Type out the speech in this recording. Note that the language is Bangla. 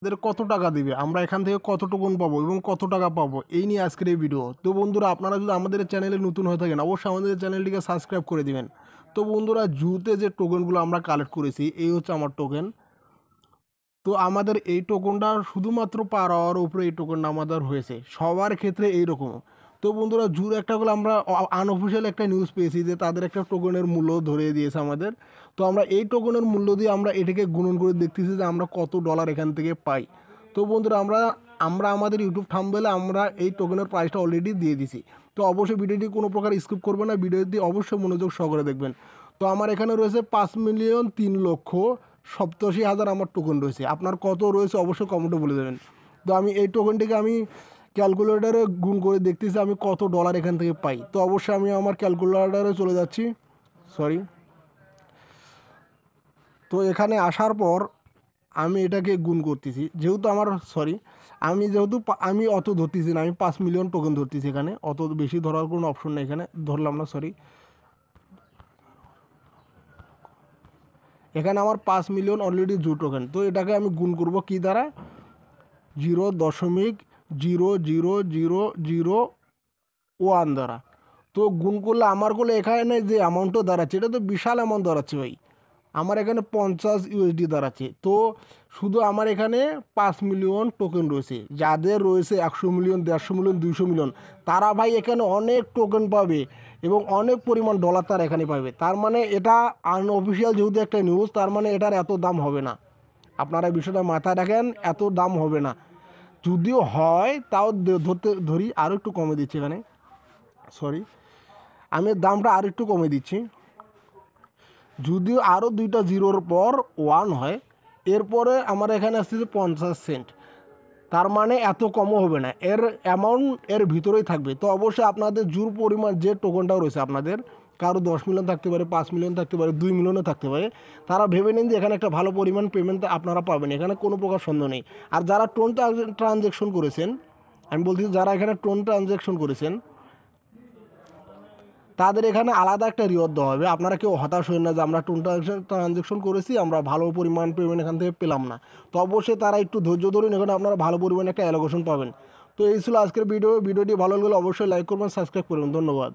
এদের কত টাকা দিবে, আমরা এখান থেকে কত টোকন পাবো এবং কত টাকা পাবো, এই নিয়ে আজকের এই ভিডিও। তো বন্ধুরা, আপনারা যদি আমাদের চ্যানেলে নতুন হয়ে থাকেন অবশ্যই আমাদের চ্যানেলটিকে সাবস্ক্রাইব করে দিবেন। তো বন্ধুরা, জুতে যে টোকেনগুলো আমরা কালেক্ট করেছি, এই হচ্ছে আমার টোকেন। তো আমাদের এই টোকনটা শুধুমাত্র পার আওয়ার উপরে এই টোকনটা আমাদের হয়েছে, সবার ক্ষেত্রে এইরকম। তো বন্ধুরা, জুর একটা হলো আমরা আনঅফিসিয়াল একটা নিউজ পেয়েছি যে তাদের একটা টোকনের মূল্য ধরিয়ে দিয়েছে আমাদের। তো আমরা এই টোকনের মূল্য দিয়ে আমরা এটাকে গুণন করে দেখতেছি যে আমরা কত ডলার এখান থেকে পাই। তো বন্ধুরা, আমরা আমরা আমাদের ইউটিউব থাম্বনেলে আমরা এই টোকনের প্রাইসটা অলরেডি দিয়ে দিছি। তো অবশ্যই ভিডিওটি কোনো প্রকার স্কিপ করবেন না, ভিডিওটি অবশ্যই মনোযোগ সহকারে দেখবেন। তো আমার এখানে রয়েছে 5,03,87,000 আমার টোকেন রয়েছে। আপনার কত রয়েছে অবশ্যই কমেন্টে বলে দেবেন। তো আমি এই টোকেনটিকে আমি ক্যালকুলেটারে গুণ করে দেখতেছি আমি কত ডলার এখান থেকে পাই। তো অবশ্যই আমি আমার ক্যালকুলেটারে চলে যাচ্ছি, সরি। তো এখানে আসার পর আমি এটাকে গুণ করতেছি, যেহেতু আমার আমি অত ধরতেছি না, আমি 5 মিলিয়ন টোকেন ধরতেছি। এখানে অত বেশি ধরার কোনো অপশন নেই, এখানে ধরলাম না, সরি। এখানে আমার 5 মিলিয়ন অলরেডি জু টোকেন। তো এটাকে আমি গুণ করব কি দ্বারা, 0.000001 দ্বারা। তো গুণ করলে আমার করলে এখানে যে অ্যামাউন্টটা দাঁড়াচ্ছে এটা তো বিশাল অ্যামাউন্ট দাঁড়াচ্ছে ভাই। আমার এখানে 50 USD দাঁড়াচ্ছে। তো শুধু আমার এখানে 5 মিলিয়ন টোকেন রয়েছে। যাদের রয়েছে 100 মিলিয়ন, 150 মিলিয়ন, 200 মিলিয়ন, তারা ভাই এখানে অনেক টোকেন পাবে এবং অনেক পরিমাণ ডলার তারা এখানে পাবে। তার মানে এটা আনঅফিসিয়াল যেহেতু একটা নিউজ, তার মানে এটার এত দাম হবে না। আপনারা এই বিষয়টা মাথায় রাখেন, এত দাম হবে না। যদিও হয় তাও ধরি আরও একটু কমে দিচ্ছি এখানে, সরি, আমি দামটা আর একটু কমে দিচ্ছি। যদিও আরও 2টা জিরোর পর 1 হয়, এরপরে আমার এখানে আসছে 50 সেন্ট। তার মানে এত কমও হবে না, এর অ্যামাউন্ট এর ভিতরেই থাকবে। তো অবশ্যই আপনাদের জোর পরিমাণ যে টোকনটাও রয়েছে, আপনাদের কারো 10 মিলিয়ন থাকতে পারে, 5 মিলিয়ন থাকতে পারে, 2 মিলিয়নও থাকতে পারে, তারা ভেবে নিন যে এখানে একটা ভালো পরিমাণ পেমেন্ট আপনারা পাবেন, এখানে কোনো প্রকার সন্দেহ নেই। আর যারা টোন ট্রানজ্যাকশন করেছেন, আমি বলছি যারা এখানে টোন ট্রানজ্যাকশন করেছেন তাদের এখানে আলাদা একটা রিওয়ার্ড দেওয়া হবে। আপনারা কেউ হতাশ হবেন না যে আমরা টোন ট্রানজ্যাকশন করেছি, আমরা ভালো পরিমাণ পেমেন্ট এখান থেকে পেলাম না। তো অবশ্যই তারা একটু ধৈর্য ধরুন, এখানে আপনারা ভালো পরিমাণে একটা অ্যালোকেশন পাবেন। তো এই ছিল আজকের ভিডিওটি ভালো লাগলে অবশ্যই লাইক করবেন, সাবস্ক্রাইব করবেন। ধন্যবাদ।